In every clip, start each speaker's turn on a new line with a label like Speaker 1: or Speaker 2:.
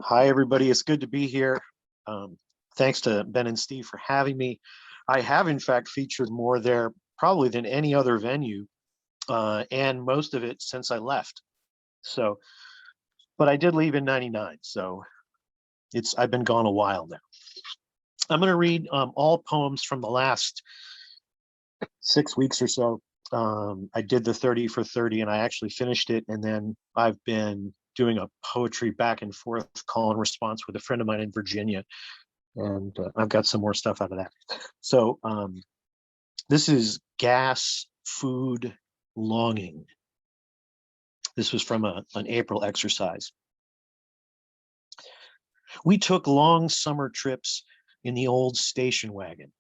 Speaker 1: Hi, everybody. It's good to be here. Thanks to Ben and Steve for having me. I have, in fact, featured more there probably than any other venue, and most of it since I left. So, but I did leave in '99, so I've been gone a while now. I'm going to read all poems from the last 6 weeks or so. I did the 30 for 30, and I actually finished it, and then I've been doing a poetry back and forth call and response with a friend of mine in Virginia, and I've got some more stuff out of that. So this is Gas, Food, Longing. This was from an April exercise. We took long summer trips in the old station wagon.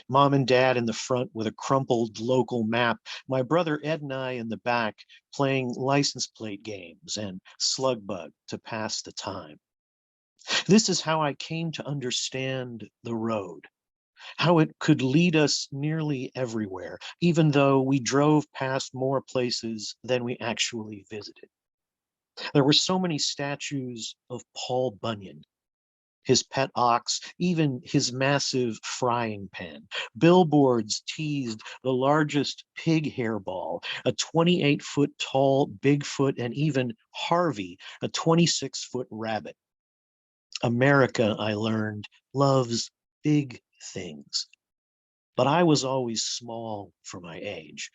Speaker 1: Mom and Dad in the front with a crumpled local map. My brother Ed and I in the back playing license plate games and slug bug to pass the time. This is how I came to understand the road, how it could lead us nearly everywhere, even though we drove past more places than we actually visited. There were so many statues of Paul Bunyan, his pet ox, even his massive frying pan. Billboards teased the largest pig hairball, a 28-foot tall Bigfoot, and even Harvey, a 26-foot rabbit. America, I learned, loves big things. But I was always small for my age,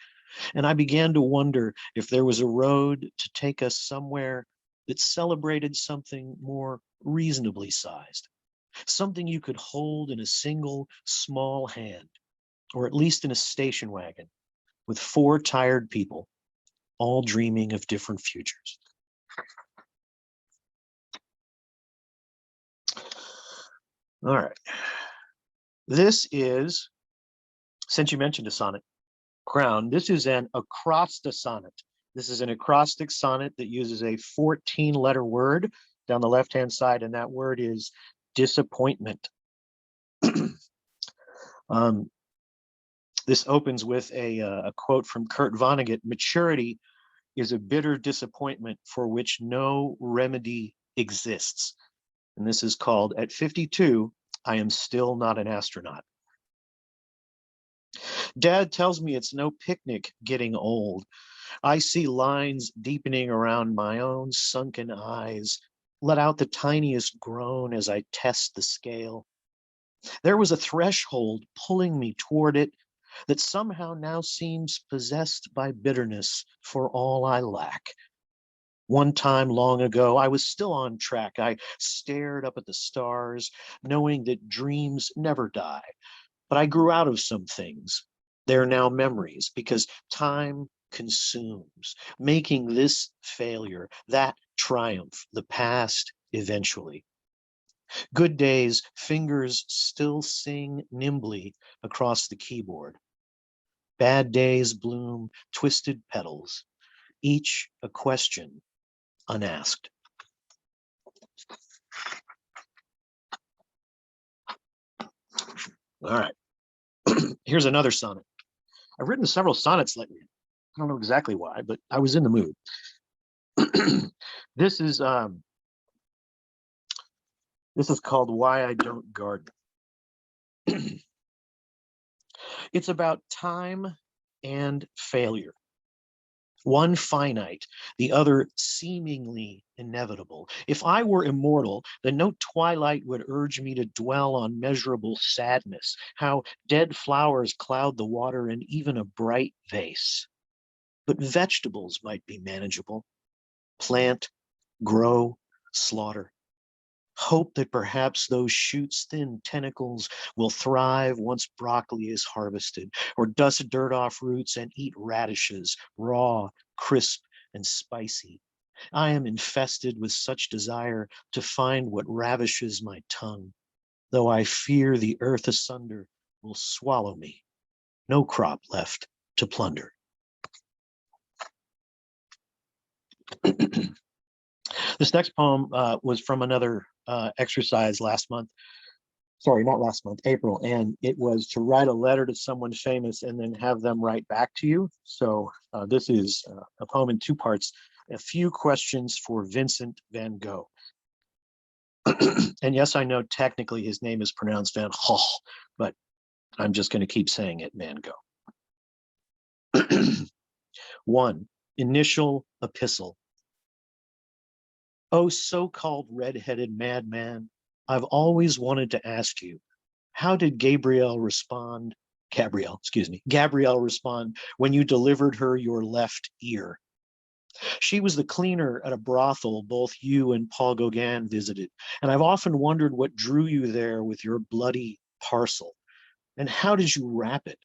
Speaker 1: and I began to wonder if there was a road to take us somewhere that celebrated something more reasonably sized, something you could hold in a single small hand, or at least in a station wagon with 4 tired people, all dreaming of different futures. All right. This is, since you mentioned a sonnet, Crown, this is an acrostic sonnet. This is an acrostic sonnet that uses a 14-letter word down the left-hand side, and that word is disappointment. This opens with a quote from Kurt Vonnegut: "Maturity is a bitter disappointment for which no remedy exists." And this is called "At 52, I Am Still Not an Astronaut." Dad tells me it's no picnic getting old. I see lines deepening around my own sunken eyes, let out the tiniest groan as I test the scale. There was a threshold pulling me toward it that somehow now seems possessed by bitterness for all I lack. One time long ago, I was still on track. I stared up at the stars, knowing that dreams never die. But I grew out of some things. They're now memories because time consumes, making this failure, that triumph, the past eventually. Good days, fingers still sing nimbly across the keyboard. Bad days bloom twisted petals, each a question unasked. All right. Here's another sonnet. I've written several sonnets lately. I don't know exactly why, but I was in the mood. This is called "Why I Don't Garden." It's about time and failure. One finite, the other seemingly inevitable. If I were immortal, then no twilight would urge me to dwell on measurable sadness, how dead flowers cloud the water in even a bright vase. But vegetables might be manageable. Plant, grow, slaughter. Hope that perhaps those shoots' thin tentacles will thrive once broccoli is harvested, or dust dirt off roots and eat radishes, raw, crisp, and spicy. I am infested with such desire to find what ravishes my tongue, though I fear the earth asunder will swallow me. No crop left to plunder. This next poem was from another exercise last month. Sorry, not last month, April. And it was to write a letter to someone famous and then have them write back to you. So this is a poem in 2 parts. A few questions for Vincent van Gogh. And yes, I know technically his name is pronounced Van Gogh, but I'm just going to keep saying it Van Gogh. 1. Initial epistle. Oh, so-called red-headed madman, I've always wanted to ask you, how did Gabrielle respond when you delivered her your left ear? She was the cleaner at a brothel both you and Paul Gauguin visited, and I've often wondered what drew you there with your bloody parcel. And how did you wrap it?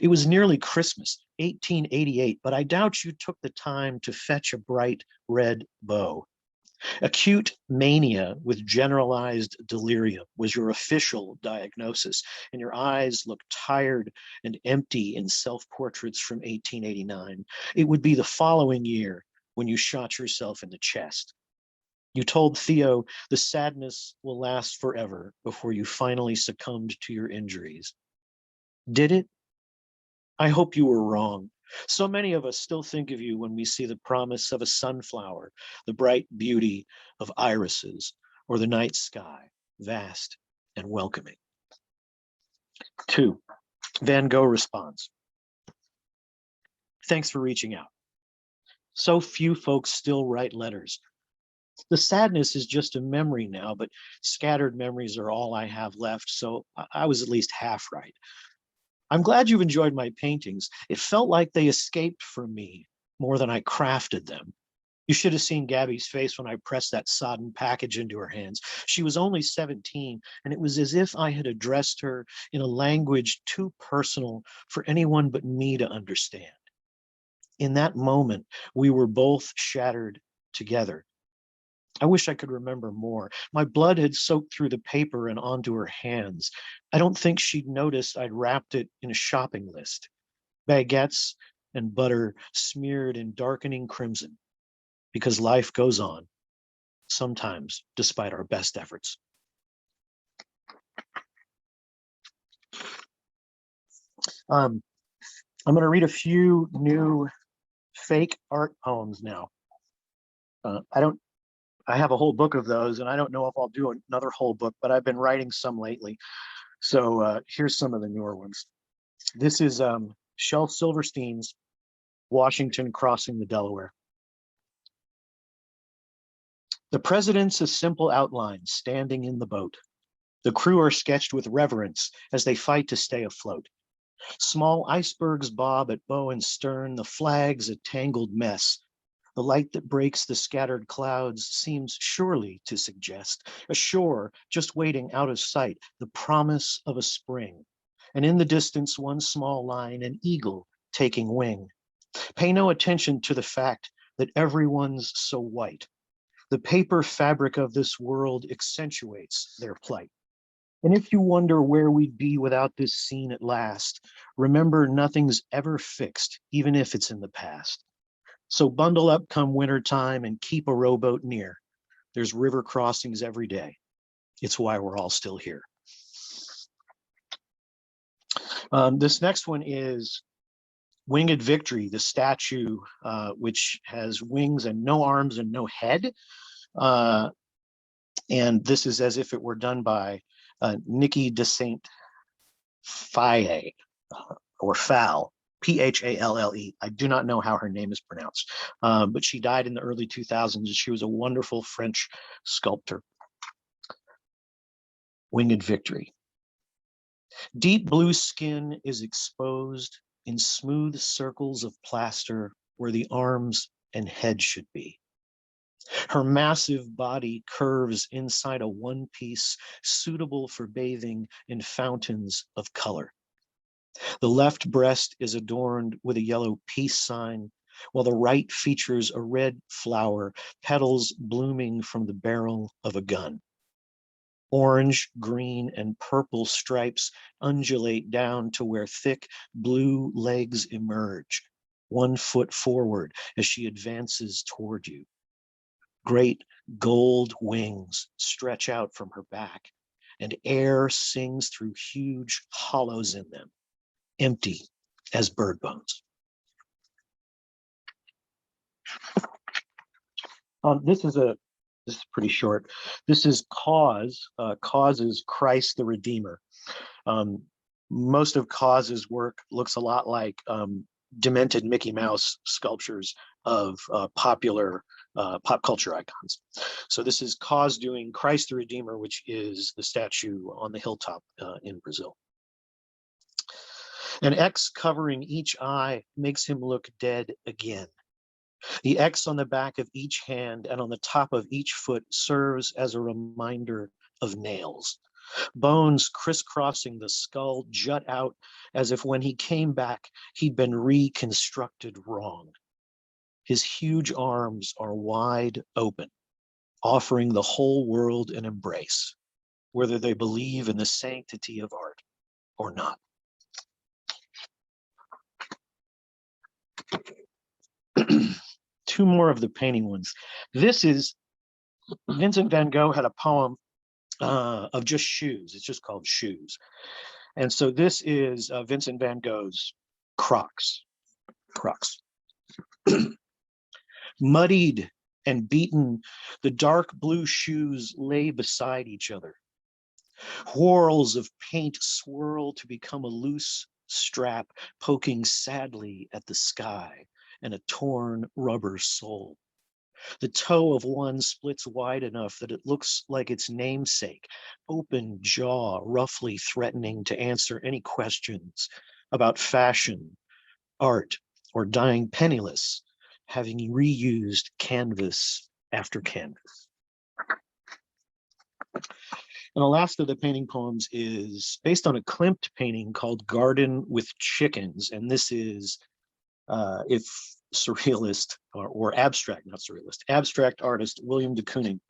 Speaker 1: It was nearly Christmas, 1888, but I doubt you took the time to fetch a bright red bow. Acute mania with generalized delirium was your official diagnosis, and your eyes looked tired and empty in self-portraits from 1889. It would be the following year when you shot yourself in the chest. You told Theo the sadness will last forever before you finally succumbed to your injuries. Did it? I hope you were wrong. So many of us still think of you when we see the promise of a sunflower, the bright beauty of irises, or the night sky, vast and welcoming. 2. Van Gogh responds. Thanks for reaching out. So few folks still write letters. The sadness is just a memory now, but scattered memories are all I have left, so I was at least half right. I'm glad you've enjoyed my paintings. It felt like they escaped from me more than I crafted them. You should have seen Gabby's face when I pressed that sodden package into her hands. She was only 17, and it was as if I had addressed her in a language too personal for anyone but me to understand. In that moment, we were both shattered together. I wish I could remember more. My blood had soaked through the paper and onto her hands. I don't think she'd noticed I'd wrapped it in a shopping list. Baguettes and butter smeared in darkening crimson, because life goes on, sometimes despite our best efforts. I'm going to read a few new fake art poems now. I have a whole book of those, and I don't know if I'll do another whole book, but I've been writing some lately. So here's some of the newer ones. This is Shel Silverstein's Washington Crossing the Delaware. The president's a simple outline standing in the boat. The crew are sketched with reverence as they fight to stay afloat. Small icebergs bob at bow and stern, the flag's a tangled mess. The light that breaks the scattered clouds seems surely to suggest a shore just waiting out of sight, the promise of a spring. And in the distance, one small line, an eagle taking wing. Pay no attention to the fact that everyone's so white. The paper fabric of this world accentuates their plight. And if you wonder where we'd be without this scene at last, remember nothing's ever fixed, even if it's in the past. So bundle up come winter time and keep a rowboat near. There's river crossings every day. It's why we're all still here. This next one is Winged Victory, the statue, which has wings and no arms and no head. And this is as if it were done by Nikki de Saint Faye, or Fall, P-H-A-L-L-E. I do not know how her name is pronounced, but she died in the early 2000s, and she was a wonderful French sculptor. Winged Victory. Deep blue skin is exposed in smooth circles of plaster where the arms and head should be. Her massive body curves inside a one piece suitable for bathing in fountains of color. The left breast is adorned with a yellow peace sign, while the right features a red flower, petals blooming from the barrel of a gun. Orange, green, and purple stripes undulate down to where thick blue legs emerge, 1 foot forward as she advances toward you. Great gold wings stretch out from her back, and air sings through huge hollows in them, empty as bird bones. This is a This is pretty short. This is Cause. Cause is Christ the Redeemer. Most of Cause's work looks a lot like demented Mickey Mouse sculptures of popular pop culture icons. So this is Cause doing Christ the Redeemer, which is the statue on the hilltop in Brazil. An X covering each eye makes him look dead again. The X on the back of each hand and on the top of each foot serves as a reminder of nails. Bones crisscrossing the skull jut out as if when he came back, he'd been reconstructed wrong. His huge arms are wide open, offering the whole world an embrace, whether they believe in the sanctity of art or not. Two more of the painting ones. This is Vincent van Gogh had a poem of just shoes. It's just called Shoes. And so this is Vincent van Gogh's Crocs. Crocs. Muddied and beaten, the dark blue shoes lay beside each other. Whorls of paint swirl to become a loose strap poking sadly at the sky and a torn rubber sole. The toe of one splits wide enough that it looks like its namesake, open jaw roughly threatening to answer any questions about fashion, art, or dying penniless, having reused canvas after canvas. And the last of the painting poems is based on a Klimt painting called Garden with Chickens. And this is, if surrealist or abstract, not surrealist, abstract artist William de Kooning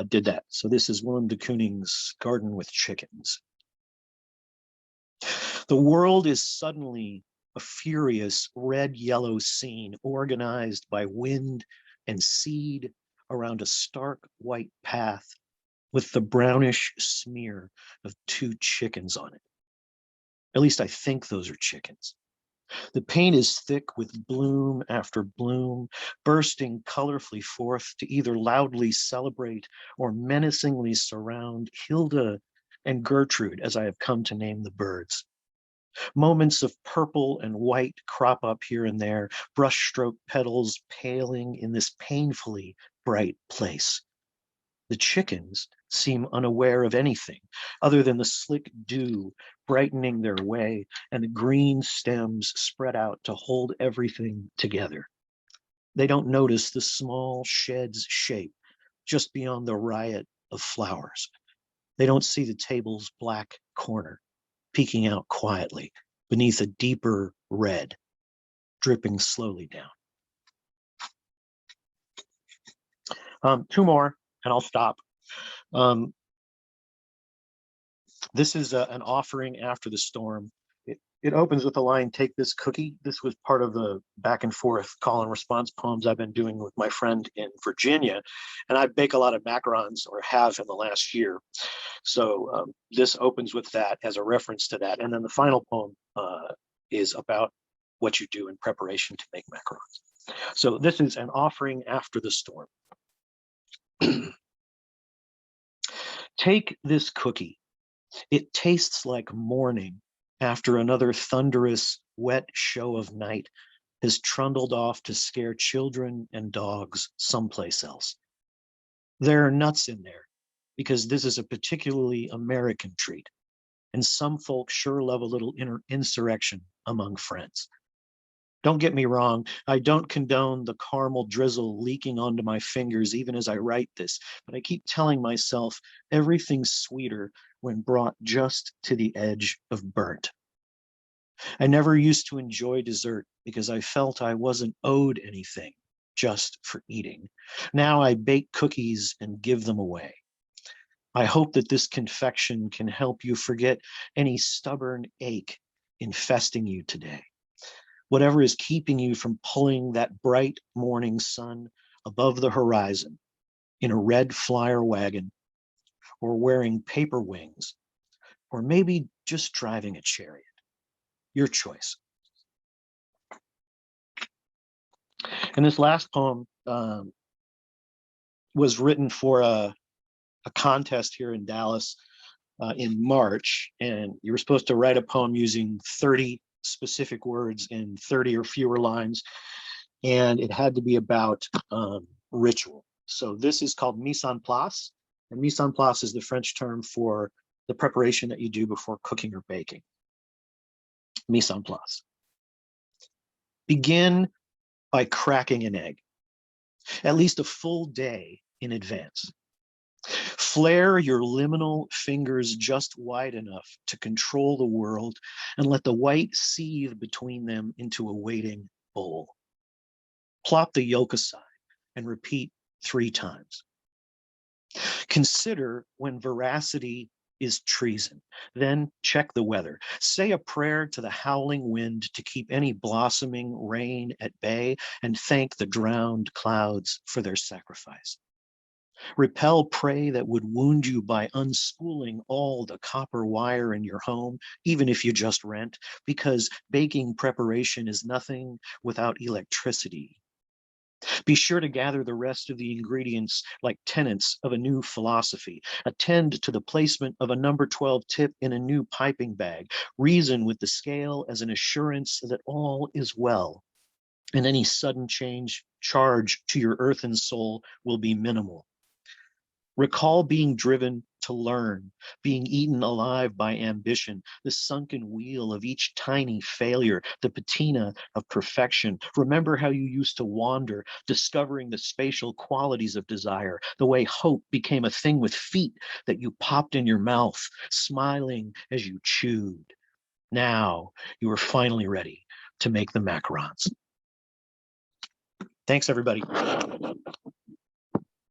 Speaker 1: did that. So this is William de Kooning's Garden with Chickens. The world is suddenly a furious red-yellow scene organized by wind and seed around a stark white path with the brownish smear of two chickens on it. At least I think those are chickens. The paint is thick with bloom after bloom, bursting colorfully forth to either loudly celebrate or menacingly surround Hilda and Gertrude, as I have come to name the birds. Moments of purple and white crop up here and there, brushstroke petals paling in this painfully bright place. The chickens seem unaware of anything other than the slick dew brightening their way and the green stems spread out to hold everything together. They don't notice the small shed's shape just beyond the riot of flowers. They don't see the table's black corner peeking out quietly beneath a deeper red dripping slowly down. Two more and I'll stop. This is an offering after the storm. It opens with the line, "Take this cookie." This was part of the back and forth call and response poems I've been doing with my friend in Virginia. And I bake a lot of macarons, or have in the last year. So this opens with that as a reference to that. And then the final poem is about what you do in preparation to make macarons. So this is an offering after the storm. Take this cookie. It tastes like morning after another thunderous, wet show of night has trundled off to scare children and dogs someplace else. There are nuts in there because this is a particularly American treat, and some folks sure love a little insurrection among friends. Don't get me wrong, I don't condone the caramel drizzle leaking onto my fingers even as I write this, but I keep telling myself everything's sweeter when brought just to the edge of burnt. I never used to enjoy dessert because I felt I wasn't owed anything just for eating. Now I bake cookies and give them away. I hope that this confection can help you forget any stubborn ache infesting you today. Whatever is keeping you from pulling that bright morning sun above the horizon in a red flyer wagon, or wearing paper wings, or maybe just driving a chariot. Your choice. And this last poem was written for a contest here in Dallas in March, and you were supposed to write a poem using 30 specific words in 30 or fewer lines, and it had to be about ritual. So this is called mise en place, and mise en place is the French term for the preparation that you do before cooking or baking. Mise en place. Begin by cracking an egg, at least a full day in advance. Flare your liminal fingers just wide enough to control the world and let the white seethe between them into a waiting bowl. Plop the yolk aside and repeat 3 times. Consider when veracity is treason. Then check the weather. Say a prayer to the howling wind to keep any blossoming rain at bay, and thank the drowned clouds for their sacrifice. Repel prey that would wound you by unspooling all the copper wire in your home, even if you just rent, because baking preparation is nothing without electricity. Be sure to gather the rest of the ingredients like tenets of a new philosophy. Attend to the placement of a number 12 tip in a new piping bag. Reason with the scale as an assurance that all is well, and any sudden charge to your earthen soul will be minimal. Recall being driven to learn, being eaten alive by ambition, the sunken wheel of each tiny failure, the patina of perfection. Remember how you used to wander, discovering the spatial qualities of desire, the way hope became a thing with feet that you popped in your mouth, smiling as you chewed. Now you are finally ready to make the macarons. Thanks, everybody.